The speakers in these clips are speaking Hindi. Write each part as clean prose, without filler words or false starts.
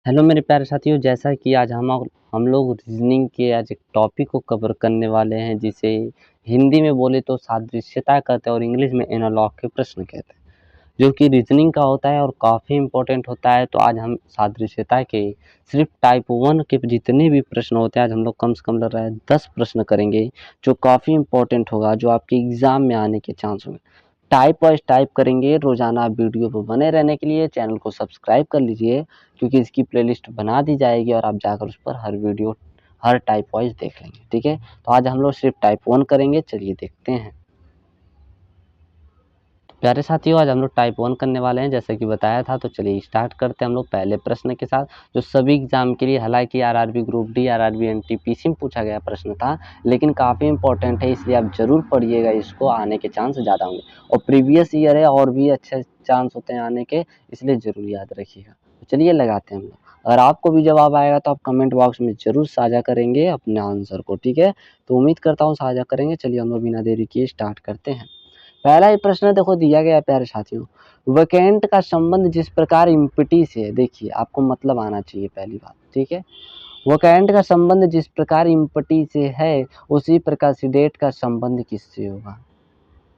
हेलो मेरे प्यारे साथियों, जैसा कि आज हम लोग रीजनिंग के आज एक टॉपिक को कवर करने वाले हैं, जिसे हिंदी में बोले तो सादृश्यता कहते हैं और इंग्लिश में एनालॉग के प्रश्न कहते हैं, जो कि रीजनिंग का होता है और काफ़ी इंपॉर्टेंट होता है। तो आज हम सादृश्यता के सिर्फ टाइप 1 के जितने भी प्रश्न होते हैं, आज हम लोग कम से कम लग रहा है 10 प्रश्न करेंगे, जो काफ़ी इंपॉर्टेंट होगा, जो आपके एग्जाम में आने के चांस होंगे। टाइप वाइज टाइप करेंगे। रोजाना आप वीडियो पर बने रहने के लिए चैनल को सब्सक्राइब कर लीजिए, क्योंकि इसकी प्लेलिस्ट बना दी जाएगी और आप जाकर उस पर हर वीडियो हर टाइप वाइज देख लेंगे। ठीक है, तो आज हम लोग सिर्फ टाइप 1 करेंगे। चलिए देखते हैं। प्यारे साथियों, आज हम लोग टाइप 1 करने वाले हैं, जैसे कि बताया था। तो चलिए स्टार्ट करते हैं हम लोग पहले प्रश्न के साथ, जो सभी एग्जाम के लिए, हालांकि RRB group D, RRB NTPC में पूछा गया प्रश्न था, लेकिन काफ़ी इंपॉर्टेंट है, इसलिए आप जरूर पढ़िएगा, इसको आने के चांस ज़्यादा होंगे। और प्रीवियस ईयर है और भी अच्छे चांस होते हैं आने के, इसलिए ज़रूर याद रखिएगा। तो चलिए लगाते हैं हम लोग। अगर आपको भी जवाब आएगा तो आप कमेंट बॉक्स में ज़रूर साझा करेंगे अपने आंसर को। ठीक है, तो उम्मीद करता हूँ साझा करेंगे। चलिए हम लोग बिना देरी किए स्टार्ट करते हैं। पहला ही प्रश्न देखो दिया गया है प्यारे साथियों, वैकेंट का संबंध जिस प्रकार इम्पिटी से है। देखिए, आपको मतलब आना चाहिए पहली बात। ठीक है, वैकेंट का संबंध जिस प्रकार इम्पिटी से है, उसी प्रकार सीडेट का संबंध किससे होगा।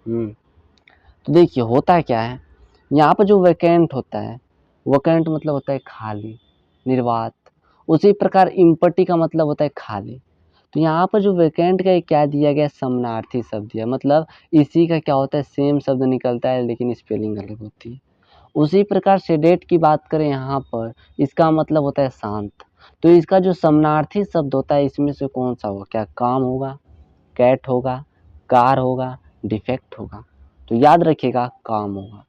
तो देखिए होता क्या है, यहाँ पर जो वैकेंट होता है, वैकेंट मतलब होता है खाली, निर्वात। उसी प्रकार इम्पटी का मतलब होता है खाली। तो यहाँ पर जो वैकेंट का क्या दिया गया, समानार्थी शब्द दिया, मतलब इसी का क्या होता है, सेम शब्द निकलता है लेकिन स्पेलिंग अलग होती है। उसी प्रकार सेडेट की बात करें यहाँ पर, इसका मतलब होता है शांत। तो इसका जो समानार्थी शब्द होता है, इसमें से कौन सा होगा, क्या काम होगा, कैट होगा, कार होगा, डिफेक्ट होगा। तो याद रखिएगा काम होगा।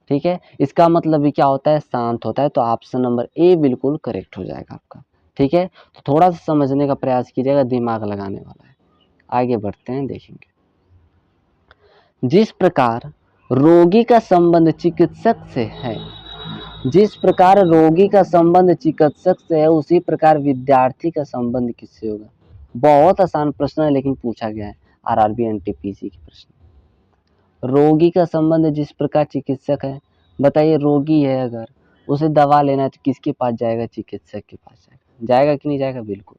ठीक है, इसका मतलब भी क्या होता है, शांत होता है। तो ऑप्शन नंबर ए बिल्कुल करेक्ट हो जाएगा आपका। ठीक है, तो थोड़ा सा समझने का प्रयास कीजिएगा, दिमाग लगाने वाला है। आगे बढ़ते हैं, देखेंगे। जिस प्रकार रोगी का संबंध चिकित्सक से है, जिस प्रकार रोगी का संबंध चिकित्सक से है, उसी प्रकार विद्यार्थी का संबंध किससे होगा। बहुत आसान प्रश्न है, लेकिन पूछा गया है आरआरबी एनटीपीसी के प्रश्न। रोगी का संबंध जिस प्रकार चिकित्सक है, बताइए रोगी है अगर, उसे दवा लेना है तो किसके पास जाएगा, चिकित्सक के पास जाएगा। जाएगा कि नहीं जाएगा, बिल्कुल।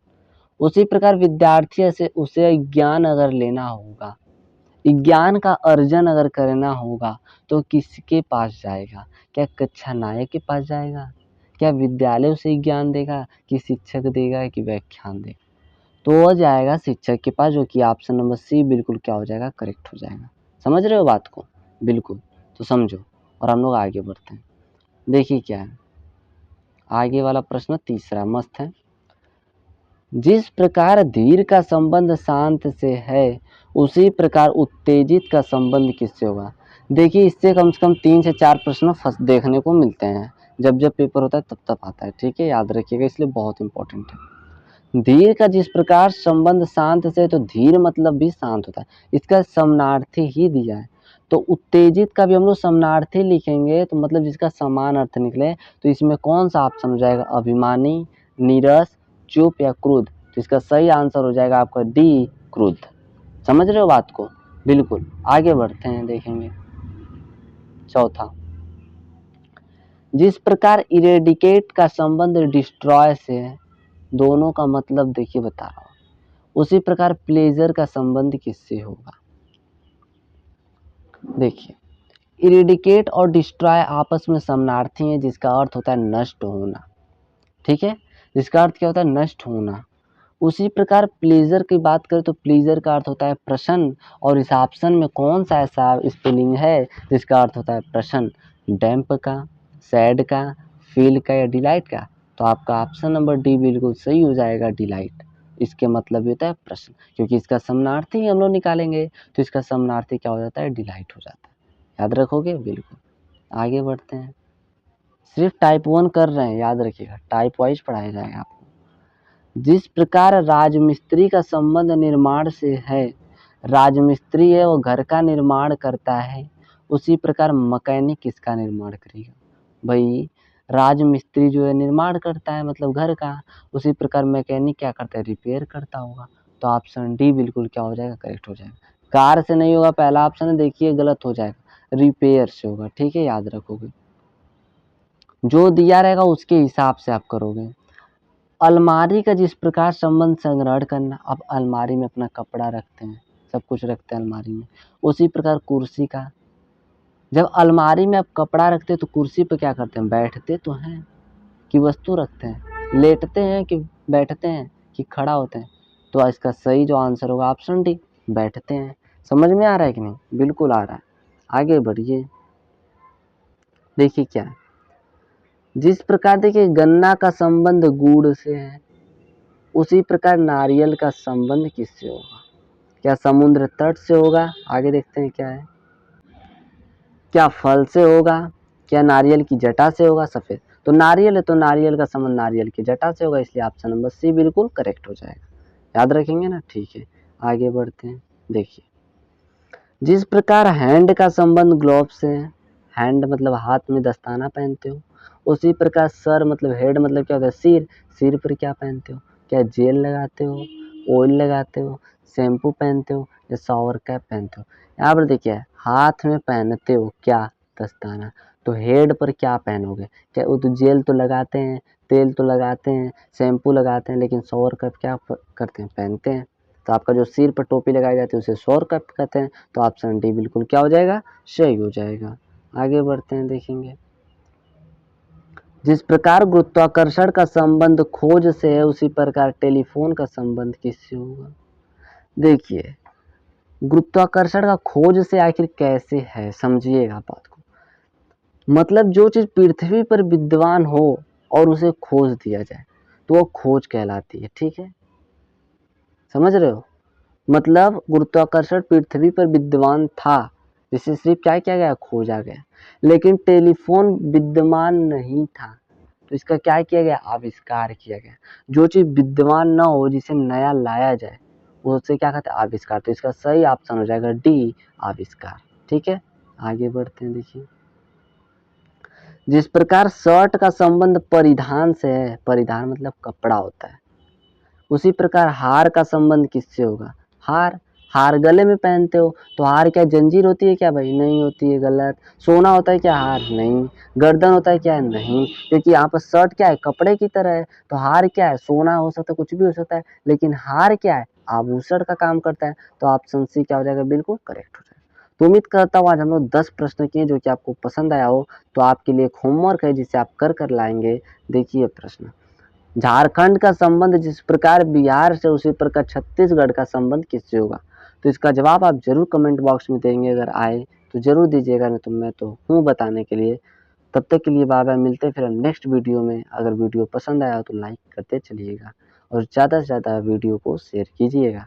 उसी प्रकार विद्यार्थी से उसे ज्ञान अगर लेना होगा, ज्ञान का अर्जन अगर करना होगा, तो किसके पास जाएगा, क्या कक्षा नायक के पास जाएगा, क्या विद्यालय उसे ज्ञान देगा, कि शिक्षक देगा, कि व्याख्यान देगा। तो वो जाएगा शिक्षक के पास, जो कि ऑप्शन नंबर सी बिल्कुल क्या हो जाएगा, करेक्ट हो जाएगा। समझ रहे हो बात को, बिल्कुल। तो समझो और हम लोग आगे बढ़ते हैं। देखिए क्या है आगे वाला प्रश्न, तीसरा मस्त है। जिस प्रकार धीर का संबंध शांत से है, उसी प्रकार उत्तेजित का संबंध किससे होगा। देखिए, इससे कम से कम 3 से 4 प्रश्न देखने को मिलते हैं, जब जब पेपर होता है तब तब आता है। ठीक है, याद रखिएगा, इसलिए बहुत इंपॉर्टेंट है। धीर का जिस प्रकार संबंध शांत से, तो धीर मतलब भी शांत होता है, इसका समानार्थी ही दिया है। तो उत्तेजित का भी हम लोग समानार्थी लिखेंगे, तो मतलब जिसका समान अर्थ निकले, तो इसमें कौन सा ऑप्शन हो जाएगा, अभिमानी, नीरस, चुप या क्रुद्ध। तो इसका सही आंसर हो जाएगा आपका डी, क्रुद्ध। समझ रहे हो बात को, बिल्कुल। आगे बढ़ते हैं, देखेंगे चौथा। जिस प्रकार इरेडिकेट का संबंध डिस्ट्रॉय से है, दोनों का मतलब देखिए बता रहा हूँ, उसी प्रकार प्लेजर का संबंध किससे होगा। देखिए, इरेडिकेट और डिस्ट्रॉय आपस में समानार्थी हैं, जिसका अर्थ होता है नष्ट होना। ठीक है, जिसका अर्थ क्या होता है, नष्ट होना। उसी प्रकार प्लेजर की बात करें, तो प्लेजर का अर्थ होता है प्रसन्न, और इस ऑप्शन में कौन सा ऐसा स्पेलिंग है जिसका अर्थ होता है प्रसन्न, डैम्प का, सैड का, फील का या डिलाइट का। तो आपका ऑप्शन नंबर डी बिल्कुल सही हो जाएगा, डिलाइट। इसके मतलब ये होता है प्रश्न, क्योंकि इसका समानार्थी हम लोग निकालेंगे, तो इसका समानार्थी क्या हो जाता है, डिलाइट हो जाता है। याद रखोगे, बिल्कुल। आगे बढ़ते हैं। सिर्फ टाइप 1 कर रहे हैं, याद रखिएगा, टाइप वाइज पढ़ाया जाएगा आपको। जिस प्रकार राजमिस्त्री का संबंध निर्माण से है, राजमिस्त्री है वो घर का निर्माण करता है, उसी प्रकार मैकेनिक किसका निर्माण करेगा। भाई, राजमिस्त्री जो है निर्माण करता है, मतलब घर का, उसी प्रकार मैकेनिक क्या करता है, रिपेयर करता होगा। तो ऑप्शन डी बिल्कुल क्या हो जाएगा, करेक्ट हो जाएगा। कार से नहीं होगा, पहला ऑप्शन देखिए गलत हो जाएगा, रिपेयर से होगा। ठीक है, याद रखोगे। जो दिया रहेगा उसके हिसाब से आप करोगे। अलमारी का जिस प्रकार संबंध संग्रहण करना, आप अलमारी में अपना कपड़ा रखते हैं, सब कुछ रखते हैं अलमारी में, उसी प्रकार कुर्सी का, जब अलमारी में आप कपड़ा रखते हैं तो कुर्सी पे क्या करते हैं, बैठते तो हैं कि वस्तु रखते हैं, लेटते हैं कि बैठते हैं कि खड़ा होते हैं। तो इसका सही जो आंसर होगा ऑप्शन डी, बैठते हैं। समझ में आ रहा है कि नहीं? बिल्कुल आ रहा है। आगे बढ़िए, देखिए क्या है, जिस प्रकार देखिए गन्ना का संबंध गुड़ से है, उसी प्रकार नारियल का संबंध किससे होगा? क्या समुद्र तट से होगा? आगे देखते हैं क्या है। क्या फल से होगा? क्या नारियल की जटा से होगा? सफेद तो नारियल है, तो नारियल का संबंध नारियल की जटा से होगा, इसलिए ऑप्शन नंबर सी बिल्कुल करेक्ट हो जाएगा। याद रखेंगे ना? ठीक है, आगे बढ़ते हैं। देखिए, जिस प्रकार हैंड का संबंध ग्लोव से है, हैंड मतलब हाथ में दस्ताना पहनते हो, उसी प्रकार सर मतलब हेड मतलब क्या होता है, सिर, सिर पर क्या पहनते हो? क्या जेल लगाते हो, ऑयल लगाते हो, शैम्पू पहनते हो, या शावर कैप पहनते हो? यहाँ पर देखिए, हाथ में पहनते हो क्या, दस्ताना, तो हेड पर क्या पहनोगे? क्या वो तो जेल तो लगाते हैं, तेल तो लगाते हैं, शैम्पू लगाते हैं, लेकिन शावर कैप क्या करते हैं, पहनते हैं। तो आपका जो सिर पर टोपी लगाई जाती है उसे शावर कैप कहते हैं। तो ऑप्शन डी बिल्कुल क्या हो जाएगा, सही हो जाएगा। आगे बढ़ते हैं, देखेंगे, जिस प्रकार गुरुत्वाकर्षण का संबंध खोज से है, उसी प्रकार टेलीफोन का संबंध किससे होगा? देखिए, गुरुत्वाकर्षण का खोज से आखिर कैसे है, समझिएगा बात को। मतलब जो चीज पृथ्वी पर विद्यमान हो और उसे खोज दिया जाए तो वो खोज कहलाती है। ठीक है, समझ रहे हो? मतलब गुरुत्वाकर्षण पृथ्वी पर विद्यमान था, जिसे सिर्फ क्या किया गया, खोजा गया, लेकिन टेलीफोन विद्यमान नहीं था, तो इसका क्या किया गया, आविष्कार किया गया। जो चीज विद्यमान न हो, जिसे नया लाया जाए, उसे क्या कहते हैं, आविष्कार। तो इसका सही ऑप्शन हो जाएगा डी, आविष्कार। ठीक है, आगे बढ़ते हैं। देखिए, जिस प्रकार शर्ट का संबंध परिधान से है, परिधान मतलब कपड़ा होता है, उसी प्रकार हार का संबंध किससे होगा? हार, हार गले में पहनते हो, तो हार क्या जंजीर होती है क्या भाई? नहीं होती है, गलत। सोना होता है क्या हार? नहीं। गर्दन होता है क्या? नहीं, क्योंकि यहाँ पर शर्ट क्या है, कपड़े की तरह है। तो हार क्या है, सोना हो सकता है, कुछ भी हो सकता है, लेकिन हार क्या है, आभूषण का काम करता है। तो ऑप्शन सी क्या हो जाएगा, बिल्कुल करेक्ट हो जाएगा। तो उम्मीद करता हूँ आज हम लोग 10 प्रश्न किए जो कि आपको पसंद आया हो। तो आपके लिए एक होमवर्क है जिसे आप कर कर लाएंगे। देखिए प्रश्न, झारखंड का संबंध जिस प्रकार बिहार से, उसी प्रकार छत्तीसगढ़ का संबंध किससे होगा? तो इसका जवाब आप जरूर कमेंट बॉक्स में देंगे, अगर आए तो जरूर दीजिएगा, नहीं तो मैं तो हूँ बताने के लिए। तब तक के लिए बाय बाय, मिलते हैं फिर हम नेक्स्ट वीडियो में। अगर वीडियो पसंद आया तो लाइक करते चलिएगा और ज़्यादा से ज़्यादा वीडियो को शेयर कीजिएगा।